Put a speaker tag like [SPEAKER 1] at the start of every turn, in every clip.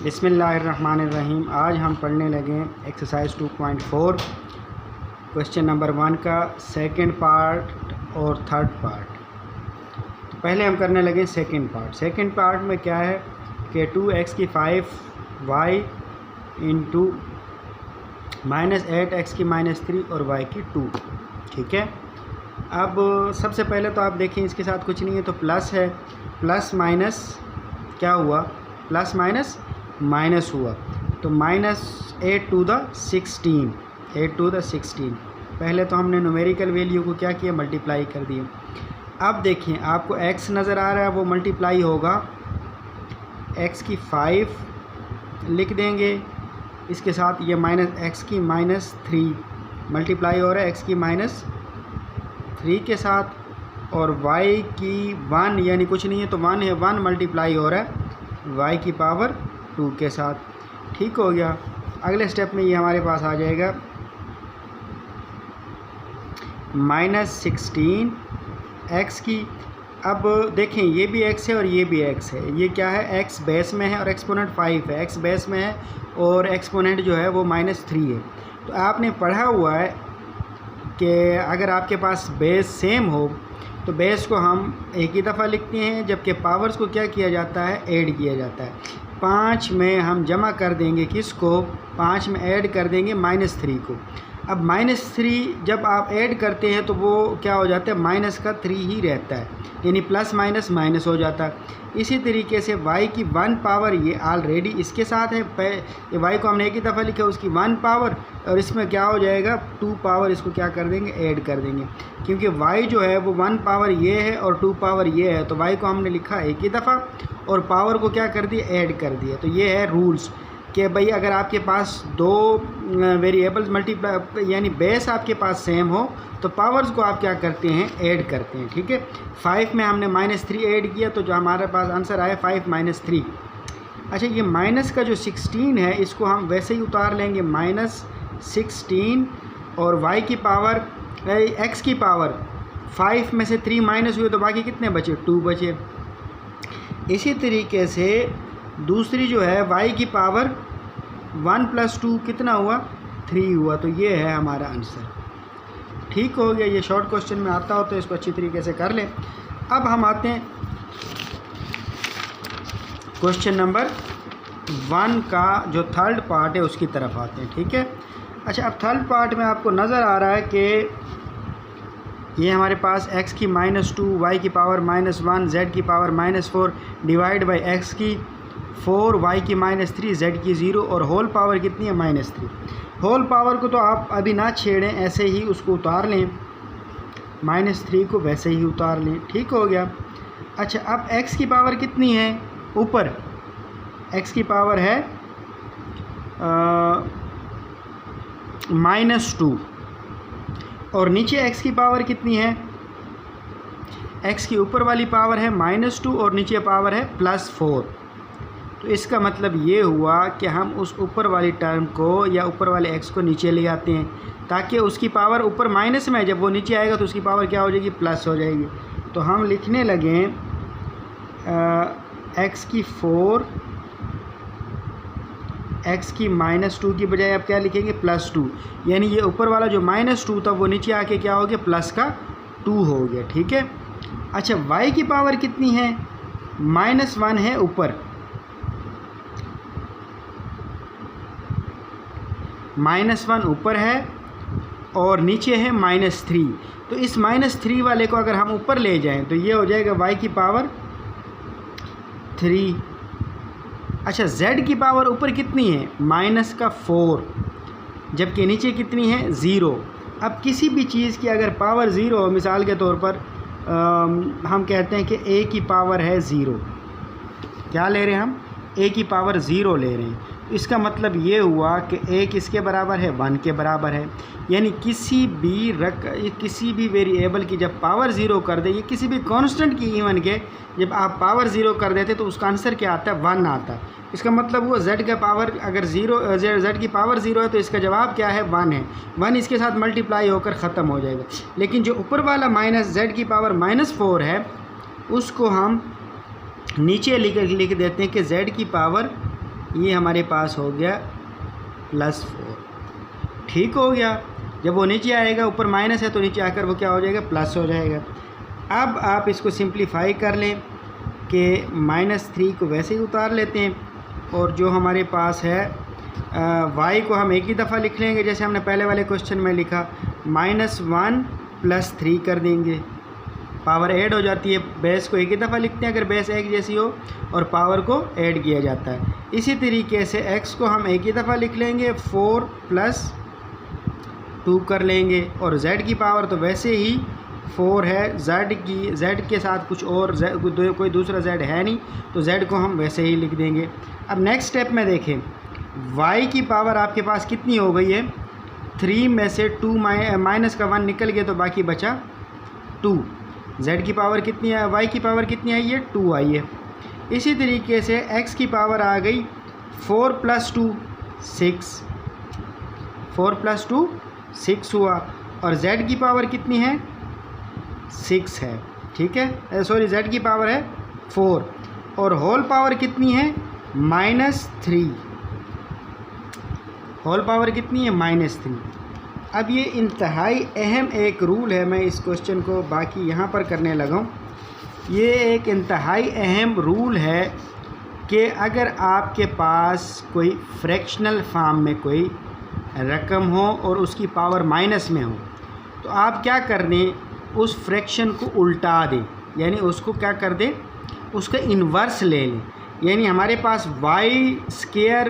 [SPEAKER 1] बिस्मिल्लाहिर्रहमानिर्रहीम। आज हम पढ़ने लगे एक्सरसाइज 2.4 क्वेश्चन नंबर 1 का सेकंड पार्ट और थर्ड पार्ट। तो पहले हम करने लगे सेकंड पार्ट। सेकंड पार्ट में क्या है कि 2x की 5y इंटू -8x की -3 और y की 2। ठीक है। अब सबसे पहले तो आप देखें इसके साथ कुछ नहीं है तो प्लस है, प्लस माइनस क्या हुआ, प्लस माइनस माइनस हुआ तो -8 to the 16। पहले तो हमने न्यूमेरिकल वैल्यू को क्या किया, मल्टीप्लाई कर दिया। अब देखिए आपको x नज़र आ रहा है, वो मल्टीप्लाई होगा x की 5 लिख देंगे, इसके साथ ये -x की -3 मल्टीप्लाई हो रहा है x की -3 के साथ, और y की 1 यानी कुछ नहीं है तो 1 है, 1 मल्टीप्लाई हो रहा है y की पावर 2 के साथ। ठीक हो गया। अगले स्टेप में ये हमारे पास आ जाएगा -16 x की। अब देखें ये भी x है और ये भी x है, ये क्या है, x बेस में है और एक्सपोनेंट 5 है, x बेस में है और एक्सपोनेंट जो है वो -3 है। तो आपने पढ़ा हुआ है कि अगर आपके पास बेस सेम हो तो बेस को हम एक ही दफ़ा लिखते हैं, जबकि पावर्स को क्या किया जाता है, ऐड किया जाता है। 5 में हम जमा कर देंगे किसको, 5 में ऐड कर देंगे -3 को। अब -3 जब आप ऐड करते हैं तो वो क्या हो जाता है, माइनस का 3 ही रहता है, यानी प्लस माइनस माइनस हो जाता है। इसी तरीके से y की 1 पावर ये ऑलरेडी इसके साथ है, ये y को हमने एक ही दफ़ा लिखा, उसकी 1 पावर, और इसमें क्या हो जाएगा 2 पावर, इसको क्या कर देंगे, ऐड कर देंगे, क्योंकि y जो है वो 1 पावर ये है और 2 पावर ये है, तो y को हमने लिखा एक ही दफ़ा और पावर को क्या कर दिया, ऐड कर दिया। तो ये है रूल्स कि भाई अगर आपके पास दो वेरिएबल्स मल्टीप्लाई यानी बेस आपके पास सेम हो तो पावर्स को आप क्या करते हैं, ऐड करते हैं। ठीक है। 5 में हमने -3 ऐड किया तो जो हमारे पास आंसर आया 5 - 3। अच्छा, ये माइनस का जो 16 है इसको हम वैसे ही उतार लेंगे -16, और y की पावर x की पावर 5 में से 3 माइनस हुए तो बाकी कितने बचे, 2 बचे। इसी तरीके से दूसरी जो है y की पावर 1 + 2 कितना हुआ, 3 हुआ। तो ये है हमारा आंसर। ठीक हो गया। ये शॉर्ट क्वेश्चन में आता हो तो इसको अच्छी तरीके से कर लें। अब हम आते हैं क्वेश्चन नंबर 1 का जो थर्ड पार्ट है उसकी तरफ आते हैं। ठीक है। अच्छा, अब थर्ड पार्ट में आपको नज़र आ रहा है कि ये हमारे पास x की -2, y की पावर -1, z की पावर -4 डिवाइड बाई x की 4, y की -3, z की 0 और होल पावर कितनी है, -3। होल पावर को तो आप अभी ना छेड़ें, ऐसे ही उसको उतार लें, -3 को वैसे ही उतार लें। ठीक हो गया। अच्छा, अब x की पावर कितनी है, ऊपर x की पावर है -2 और नीचे x की पावर कितनी है, x की ऊपर वाली पावर है -2 और नीचे पावर है +4। तो इसका मतलब ये हुआ कि हम उस ऊपर वाली टर्म को या ऊपर वाले x को नीचे ले आते हैं ताकि उसकी पावर ऊपर माइनस में है, जब वो नीचे आएगा तो उसकी पावर क्या हो जाएगी, प्लस हो जाएगी। तो हम लिखने लगे x की 4, x की -2 की बजाय आप क्या लिखेंगे, +2, यानी ये ऊपर वाला जो -2 था वो नीचे आके क्या हो गया, प्लस का 2 हो गया। ठीक है। अच्छा, y की पावर कितनी है, -1 है ऊपर, -1 ऊपर है और नीचे है -3। तो इस -3 वाले को अगर हम ऊपर ले जाएं तो ये हो जाएगा y की पावर 3। अच्छा, z की पावर ऊपर कितनी है, -4, जबकि नीचे कितनी है, 0। अब किसी भी चीज़ की अगर पावर 0 हो, मिसाल के तौर पर हम कहते हैं कि a की पावर है 0, क्या ले रहे हैं हम, a की पावर 0 ले रहे हैं। तो इसका मतलब ये हुआ कि a किसके बराबर है, 1 के बराबर है। यानी किसी भी वेरिएबल की जब पावर 0 कर दे, ये किसी भी कांस्टेंट की इवन के जब आप पावर 0 कर देते तो उसका आंसर क्या आता है, 1 आता है। इसका मतलब वो z का पावर अगर z की पावर 0 है तो इसका जवाब क्या है, 1 है। 1 इसके साथ मल्टीप्लाई होकर ख़त्म हो जाएगा। लेकिन जो ऊपर वाला -z की पावर -4 है उसको हम नीचे लिख देते हैं कि z की पावर ये हमारे पास हो गया +4। ठीक हो गया। जब वो नीचे आएगा, ऊपर माइनस है तो नीचे आकर वो क्या हो जाएगा, प्लस हो जाएगा। अब आप इसको सिंप्लीफाई कर लें कि -3 को वैसे ही उतार लेते हैं और जो हमारे पास है y को हम एक ही दफ़ा लिख लेंगे जैसे हमने पहले वाले क्वेश्चन में लिखा, -1 + 3 कर देंगे। पावर ऐड हो जाती है, बेस को एक ही दफ़ा लिखते हैं अगर बेस एक जैसी हो और पावर को ऐड किया जाता है। इसी तरीके से x को हम एक ही दफ़ा लिख लेंगे, 4 + 2 कर लेंगे और z की पावर तो वैसे ही 4 है, z के साथ कुछ और कोई दूसरा z है नहीं तो z को हम वैसे ही लिख देंगे। अब नेक्स्ट स्टेप में देखें, y की पावर आपके पास कितनी हो गई है, 3 में से 2 माइनस का 1 निकल गया तो बाकी बचा 2। z की पावर कितनी है, y की पावर कितनी आई है, 2 आई है। इसी तरीके से x की पावर आ गई 4 + 2 6, 4 + 2 6 हुआ और z की पावर कितनी है, 6 है। ठीक है, सॉरी z की पावर है 4 और होल पावर कितनी है, -3। होल पावर कितनी है, -3। अब ये इंतहाई अहम एक रूल है, मैं इस क्वेश्चन को बाकी यहाँ पर करने लगा हूँ। ये एक इंतहाई अहम रूल है कि अगर आपके पास कोई फ्रैक्शनल फॉर्म में कोई रकम हो और उसकी पावर माइनस में हो तो आप क्या कर दें, उस फ्रैक्शन को उल्टा दें, यानी उसको क्या कर दें, उसका इन्वर्स ले लें। यानी हमारे पास y²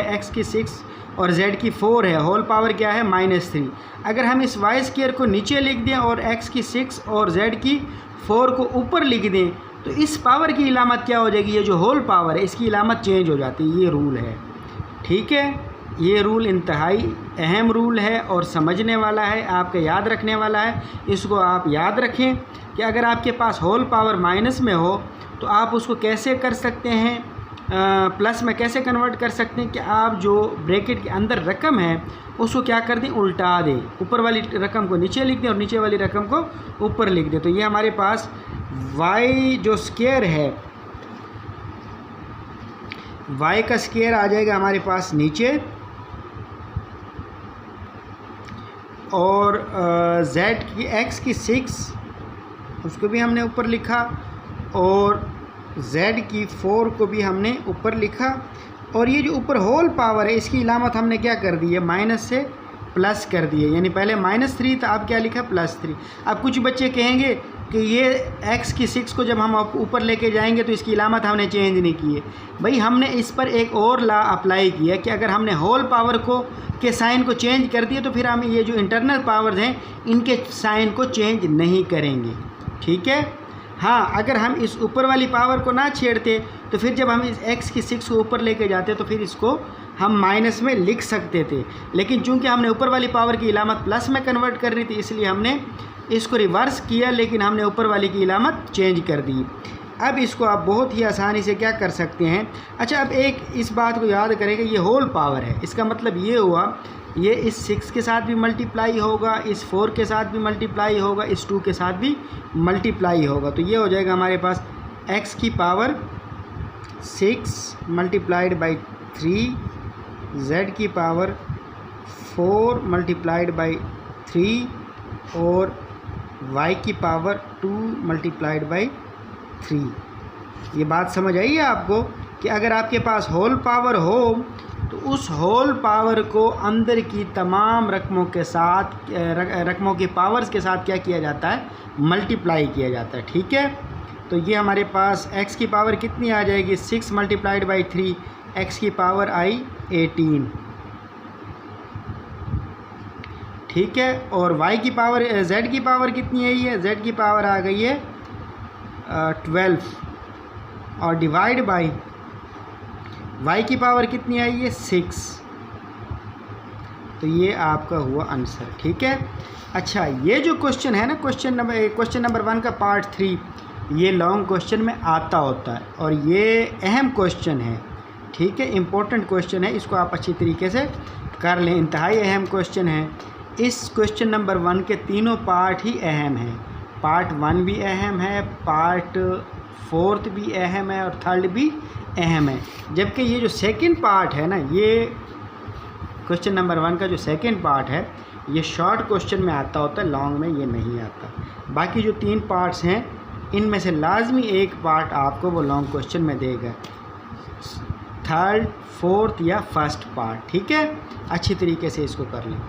[SPEAKER 1] / x की 6 और z की 4 है, होल पावर क्या है, -3। अगर हम इस y² को नीचे लिख दें और x की 6 और z की 4 को ऊपर लिख दें तो इस पावर की इलामत क्या हो जाएगी, ये जो होल पावर है इसकी इलामत चेंज हो जाती है। ये रूल है, ठीक है। ये रूल इंतहाई अहम रूल है और समझने वाला है, आपका याद रखने वाला है। इसको आप याद रखें कि अगर आपके पास होल पावर माइनस में हो तो आप उसको कैसे कर सकते हैं, प्लस में कैसे कन्वर्ट कर सकते हैं कि आप जो ब्रैकेट के अंदर रकम है उसको क्या कर दें, उल्टा दें। ऊपर वाली रकम को नीचे लिख दें और नीचे वाली रकम को ऊपर लिख दें। तो ये हमारे पास y जो स्क्वायर है, y का स्क्वायर आ जाएगा हमारे पास नीचे और z की x की 6 उसको भी हमने ऊपर लिखा और z की 4 को भी हमने ऊपर लिखा। और ये जो ऊपर होल पावर है इसकी इलामत हमने क्या कर दी है, माइनस से प्लस कर दी है। यानी पहले -3 था, अब क्या लिखा, +3। अब कुछ बच्चे कहेंगे कि ये x की 6 को जब हम ऊपर लेके जाएंगे तो इसकी इलामत हमने चेंज नहीं की है। भाई हमने इस पर एक और लॉ अप्लाई किया कि अगर हमने होल पावर को के साइन को चेंज कर दिया तो फिर हम ये जो इंटरनल पावर्स हैं इनके साइन को चेंज नहीं करेंगे। ठीक है। हाँ, अगर हम इस ऊपर वाली पावर को ना छेड़ते तो फिर जब हम इस x की 6 को ऊपर लेके जाते तो फिर इसको हम माइनस में लिख सकते थे, लेकिन चूंकि हमने ऊपर वाली पावर की इलामत प्लस में कन्वर्ट कर रही थी इसलिए हमने इसको रिवर्स किया, लेकिन हमने ऊपर वाली की इलामत चेंज कर दी। अब इसको आप बहुत ही आसानी से क्या कर सकते हैं। अच्छा, अब एक इस बात को याद करें कि ये होल पावर है, इसका मतलब ये हुआ ये इस 6 के साथ भी मल्टीप्लाई होगा, इस 4 के साथ भी मल्टीप्लाई होगा, इस 2 के साथ भी मल्टीप्लाई होगा। तो ये हो जाएगा हमारे पास x की पावर 6 × 3, z की पावर 4 × 3 और y की पावर 2 × 3। ये बात समझ आई है आपको कि अगर आपके पास होल पावर हो तो उस होल पावर को अंदर की तमाम रकमों के साथ, रकमों के पावर्स के साथ क्या किया जाता है, मल्टीप्लाई किया जाता है। ठीक है। तो ये हमारे पास x की पावर कितनी आ जाएगी, 6 × 3, x की पावर आई 18। ठीक है। और y की पावर, z की पावर कितनी आई है, z की पावर आ गई है 12 और डिवाइड बाई y की पावर कितनी आई है, 6। तो ये आपका हुआ आंसर। ठीक है। अच्छा, ये जो क्वेश्चन है ना, क्वेश्चन नंबर 1 का पार्ट 3, ये लॉन्ग क्वेश्चन में आता होता है और ये अहम क्वेश्चन है। ठीक है, इम्पोर्टेंट क्वेश्चन है, इसको आप अच्छी तरीके से कर लें। इंतहाई अहम क्वेश्चन है। इस क्वेश्चन नंबर 1 के तीनों पार्ट ही अहम हैं। पार्ट 1 भी अहम है, पार्ट फोर्थ भी अहम है और थर्ड भी अहम है। जबकि ये जो सेकंड पार्ट है ना, ये क्वेश्चन नंबर 1 का जो सेकंड पार्ट है ये शॉर्ट क्वेश्चन में आता होता है, लॉन्ग में ये नहीं आता। बाकी जो 3 पार्ट्स हैं इनमें से लाजमी एक पार्ट आपको वो लॉन्ग क्वेश्चन में देगा, थर्ड, फोर्थ या फर्स्ट पार्ट। ठीक है, अच्छी तरीके से इसको कर लें।